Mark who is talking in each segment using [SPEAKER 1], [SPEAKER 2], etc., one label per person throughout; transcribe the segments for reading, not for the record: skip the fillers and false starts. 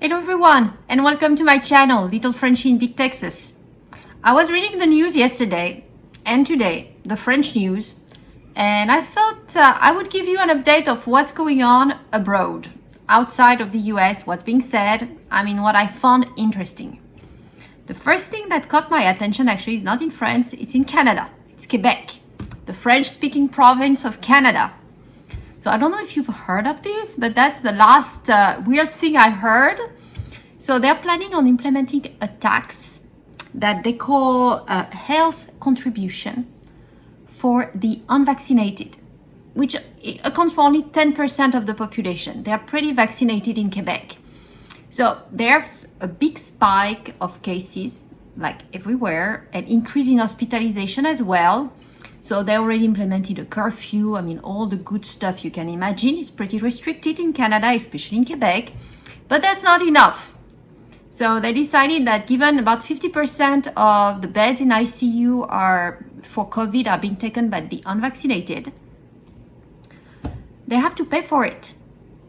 [SPEAKER 1] Hello everyone, and welcome to my channel, Little Frenchie in Big Texas. I was reading the news yesterday and today, the French news, and I thought I would give you an update of what's going on abroad, outside of the US, what's being said, what I found interesting. The first thing that caught my attention actually is not in France, it's in Canada. It's Quebec, the French-speaking province of Canada. So I don't know if you've heard of this, but that's the last weird thing I heard. So they're planning on implementing a tax that they call a health contribution for the unvaccinated, which accounts for only 10% of the population. They're pretty vaccinated in Quebec. So there's a big spike of cases, like everywhere, and increase in hospitalization as well. So they already implemented a curfew. All the good stuff you can imagine is pretty restricted in Canada, especially in Quebec. But that's not enough. So they decided that given about 50% of the beds in ICU for COVID are being taken by the unvaccinated, they have to pay for it.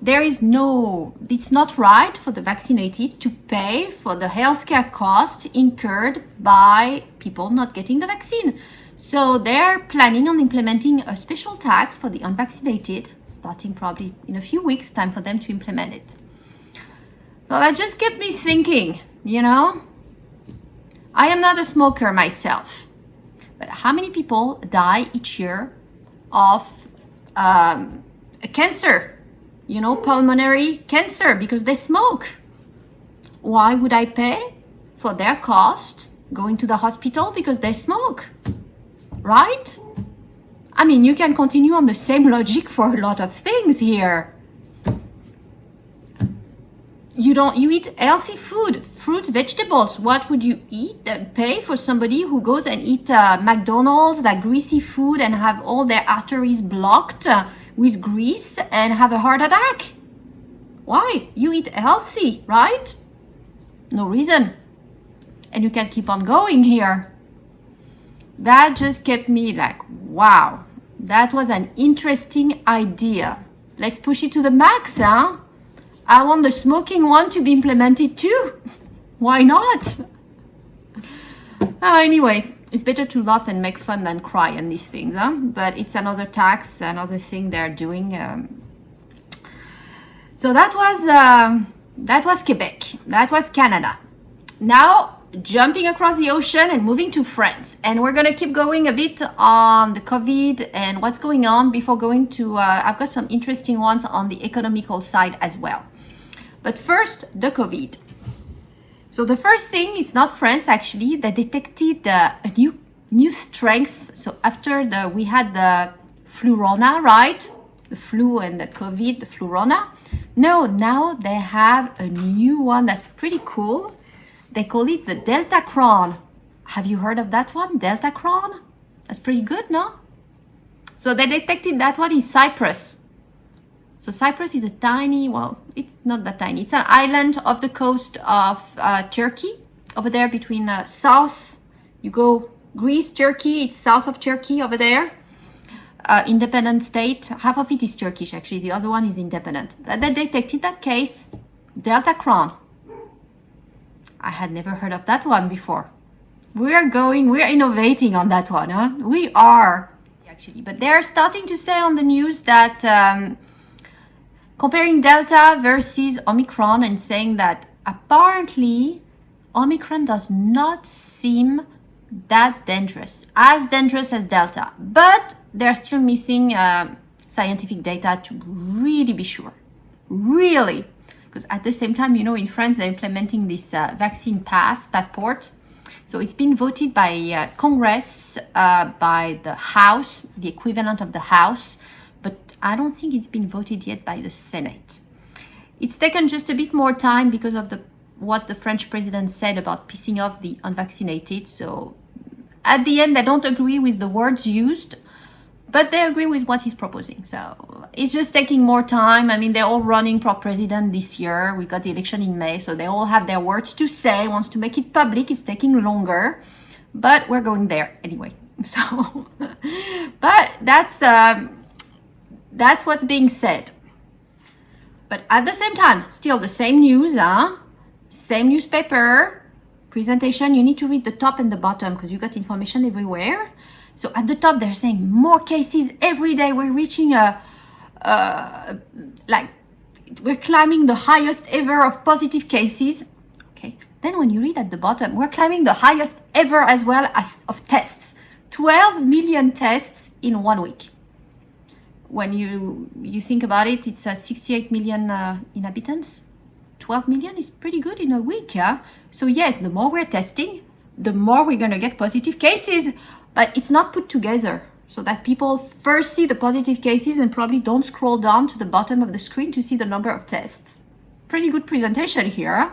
[SPEAKER 1] It's not right for the vaccinated to pay for the healthcare costs incurred by people not getting the vaccine. So they're planning on implementing a special tax for the unvaccinated, starting probably in a few weeks, time for them to implement it. So that just kept me thinking, I am not a smoker myself, but how many people die each year of a cancer, pulmonary cancer because they smoke? Why would I pay for their cost going to the hospital because they smoke? Right? You can continue on the same logic for a lot of things here. You eat healthy food, fruits, vegetables. What would you pay for somebody who goes and eat McDonald's, that greasy food, and have all their arteries blocked with grease and have a heart attack? Why? You eat healthy, right? No reason. And you can keep on going here. That just kept me like, wow, that was an interesting idea. Let's push it to the max, huh? I want the smoking one to be implemented too. Why not? Anyway, it's better to laugh and make fun than cry on these things, huh? But it's another tax, another thing they're doing. So that was Quebec. That was Canada. Now, jumping across the ocean and moving to France. And we're going to keep going a bit on the COVID and what's going on before going to, I've got some interesting ones on the economical side as well. But first, the COVID. So the first thing, it's not France actually, they detected a new strengths. So after we had the flurona, right? The flu and the COVID, the flurona. No, now they have a new one that's pretty cool. They call it the Deltacron. Have you heard of that one? Deltacron? That's pretty good, no? So they detected that one in Cyprus. So Cyprus is a tiny, it's not that tiny. It's an island off the coast of Turkey. Over there between south, you go Greece, Turkey, it's south of Turkey over there. Independent state. Half of it is Turkish actually, the other one is independent. But they detected that case, Deltacron. I had never heard of that one before. We're innovating on that one, huh? We are, actually. But they're starting to say on the news that comparing Delta versus Omicron and saying that apparently Omicron does not seem that dangerous, as dangerous as Delta. But they're still missing scientific data to really be sure. Really. Because at the same time, in France, they're implementing this vaccine passport. So it's been voted by Congress, by the House, the equivalent of the House. But I don't think it's been voted yet by the Senate. It's taken just a bit more time because of what the French president said about pissing off the unvaccinated. So at the end, they don't agree with the words used, but they agree with what he's proposing. So it's just taking more time. They're all running for president this year. We got the election in May, so they all have their words to say. Wants to make it public. It's taking longer, but we're going there anyway. So, but that's what's being said. But at the same time, still the same news, huh? Same newspaper, presentation. You need to read the top and the bottom because you got information everywhere. So at the top, they're saying more cases every day. We're reaching we're climbing the highest ever of positive cases. Okay. Then when you read at the bottom, we're climbing the highest ever as well as of tests. 12 million tests in 1 week. When you think about it, it's 68 million inhabitants. 12 million is pretty good in a week, yeah? So yes, the more we're testing, the more we're gonna get positive cases, but it's not put together so that people first see the positive cases and probably don't scroll down to the bottom of the screen to see the number of tests. Pretty good presentation here.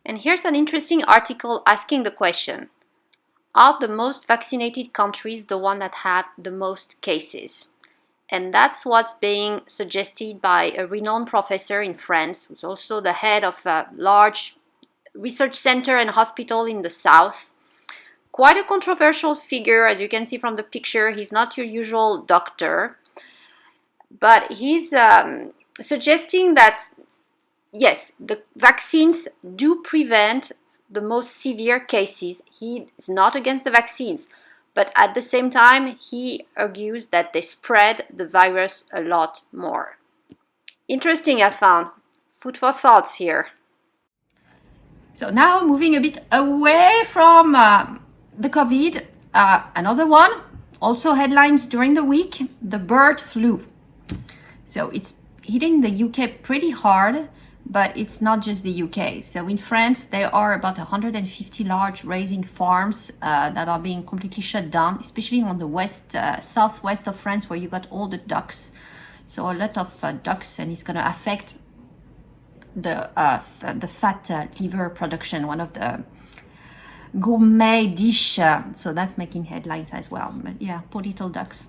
[SPEAKER 2] And here's an interesting article asking the question, are the most vaccinated countries the one that have the most cases? And that's what's being suggested by a renowned professor in France, who's also the head of a large research center and hospital in the south. Quite a controversial figure, as you can see from the picture. He's not your usual doctor, but he's suggesting that, yes, the vaccines do prevent the most severe cases. He is not against the vaccines, but at the same time, he argues that they spread the virus a lot more. Interesting, I found. Food for thoughts here.
[SPEAKER 1] So now moving a bit away from the COVID, another one, also headlines during the week, the bird flu. So it's hitting the UK pretty hard, but it's not just the UK. So in France, there are about 150 large raising farms that are being completely shut down, especially on the southwest of France, where you got all the ducks. So a lot of ducks, and it's going to affect the fat liver production, one of the gourmet dish. So that's making headlines as well. But yeah, poor little ducks.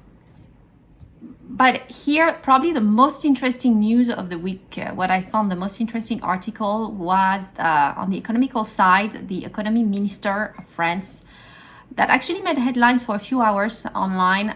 [SPEAKER 1] But here, probably the most interesting news of the week, what I found the most interesting article was on the economical side, the economy minister of France that actually made headlines for a few hours online,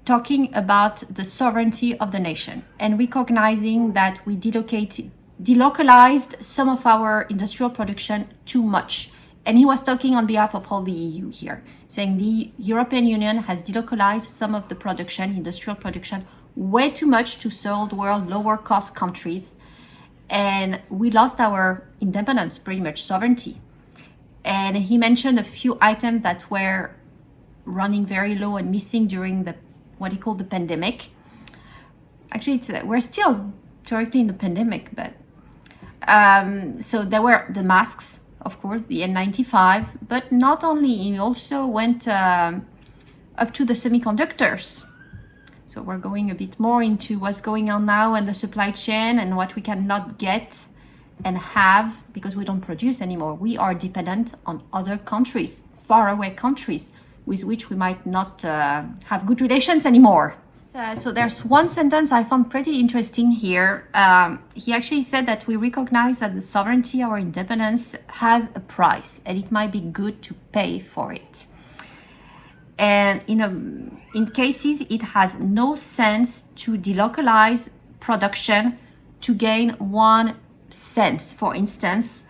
[SPEAKER 1] talking about the sovereignty of the nation and recognizing that we delocalized some of our industrial production too much. And he was talking on behalf of all the EU here, saying the European Union has delocalized some of the production, industrial production, way too much to third world, lower cost countries. And we lost our independence, pretty much sovereignty. And he mentioned a few items that were running very low and missing during what he called the pandemic. Actually, we're still directly in the pandemic, but so there were the masks, of course, the N95, but not only, he also went up to the semiconductors. So we're going a bit more into what's going on now and the supply chain and what we cannot get and have because we don't produce anymore. We are dependent on other countries, faraway countries, with which we might not have good relations anymore. So there's one sentence I found pretty interesting here. He actually said that we recognize that the sovereignty, our independence, has a price, and it might be good to pay for it. And in cases, it has no sense to delocalize production to gain 1 cent, for instance,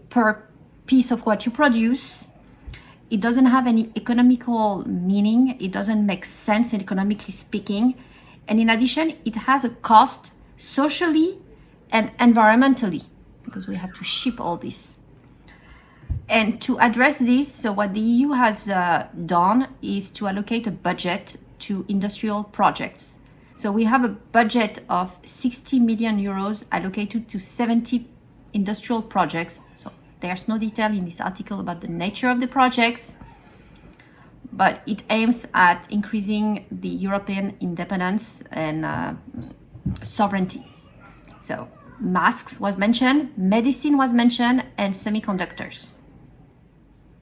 [SPEAKER 1] per piece of what you produce. It doesn't have any economical meaning. It doesn't make sense economically speaking. And in addition, it has a cost socially and environmentally because we have to ship all this. And to address this, so what the EU has done is to allocate a budget to industrial projects. So we have a budget of 60 million euros allocated to 70 industrial projects. So there's no detail in this article about the nature of the projects, but it aims at increasing the European independence and sovereignty. So masks was mentioned, medicine was mentioned, and semiconductors.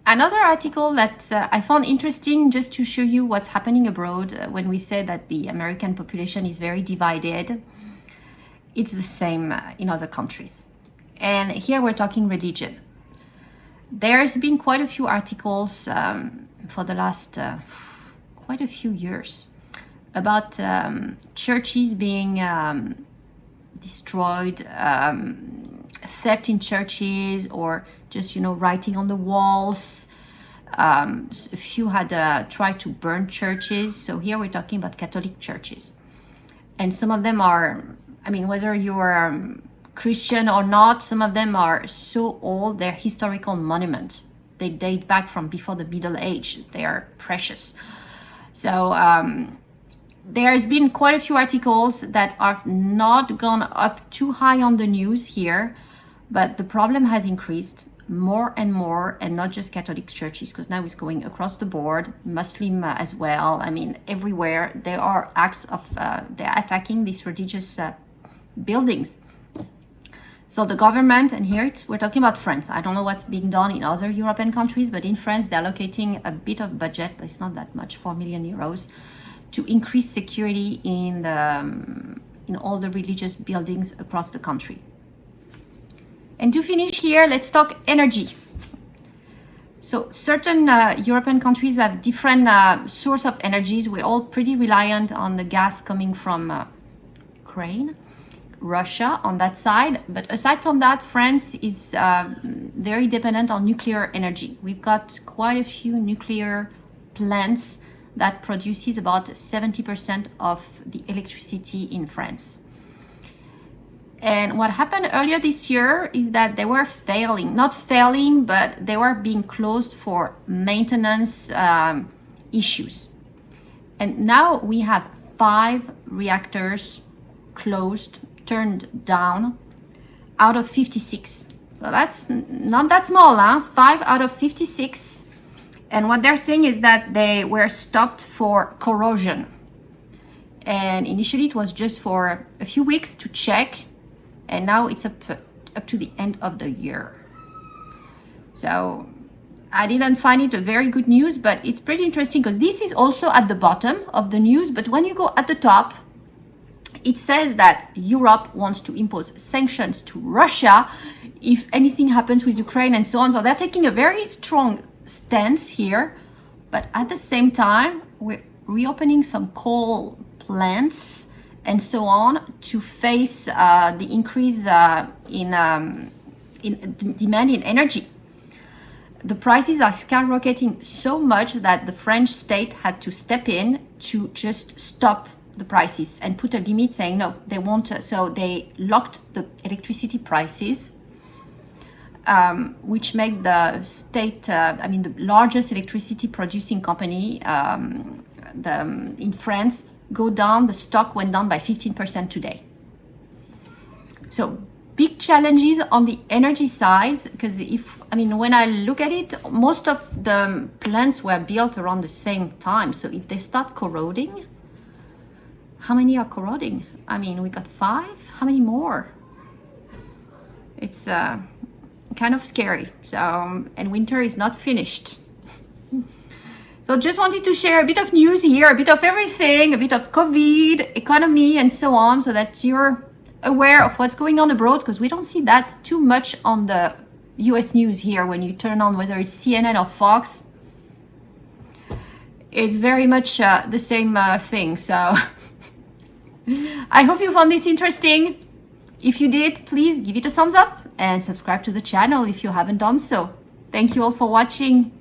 [SPEAKER 1] Another article that I found interesting, just to show you what's happening abroad when we say that the American population is very divided, it's the same in other countries. And here we're talking religion. There's been quite a few articles for the last quite a few years about churches being destroyed, theft in churches or just, writing on the walls. A few had tried to burn churches. So here we're talking about Catholic churches. And some of them are, whether you're Christian or not, some of them are so old, they're historical monuments. They date back from before the Middle Age. They are precious. So there's been quite a few articles that have not gone up too high on the news here, but the problem has increased more and more, and not just Catholic churches, because now it's going across the board, Muslim as well. Everywhere there are acts of, they're attacking these religious buildings. So the government, and here we're talking about France. I don't know what's being done in other European countries, but in France, they're allocating a bit of budget, but it's not that much, 4 million euros, to increase security in all the religious buildings across the country. And to finish here, let's talk energy. So certain European countries have different source of energies. We're all pretty reliant on the gas coming from Ukraine, Russia on that side. But aside from that, France is very dependent on nuclear energy. We've got quite a few nuclear plants that produces about 70% of the electricity in France. And what happened earlier this year is that they were not failing, but they were being closed for maintenance issues. And now we have 5 reactors closed, turned down, out of 56. So that's not that small, huh? 5 out of 56. And what they're saying is that they were stopped for corrosion. And initially it was just for a few weeks to check. And now it's up to the end of the year. So I didn't find it a very good news, but it's pretty interesting because this is also at the bottom of the news. But when you go at the top, it says that Europe wants to impose sanctions to Russia if anything happens with Ukraine and so on. So they're taking a very strong stance here. But at the same time, we're reopening some coal plants and so on to face the increase in demand in energy. The prices are skyrocketing so much that the French state had to step in to just stop the prices and put a limit, saying no, they won't. So they locked the electricity prices, which made the state, the largest electricity producing company in France, go down. The stock went down by 15% today. So big challenges on the energy side, because when I look at it, most of the plants were built around the same time. So if they start corroding, how many are corroding? We got 5. How many more? It's kind of scary. So, and winter is not finished. So just wanted to share a bit of news here, a bit of everything, a bit of COVID, economy, and so on, so that you're aware of what's going on abroad, because we don't see that too much on the US news here. When you turn on, whether it's CNN or Fox, it's very much the same thing. So I hope you found this interesting. If you did, please give it a thumbs up and subscribe to the channel if you haven't done so. Thank you all for watching.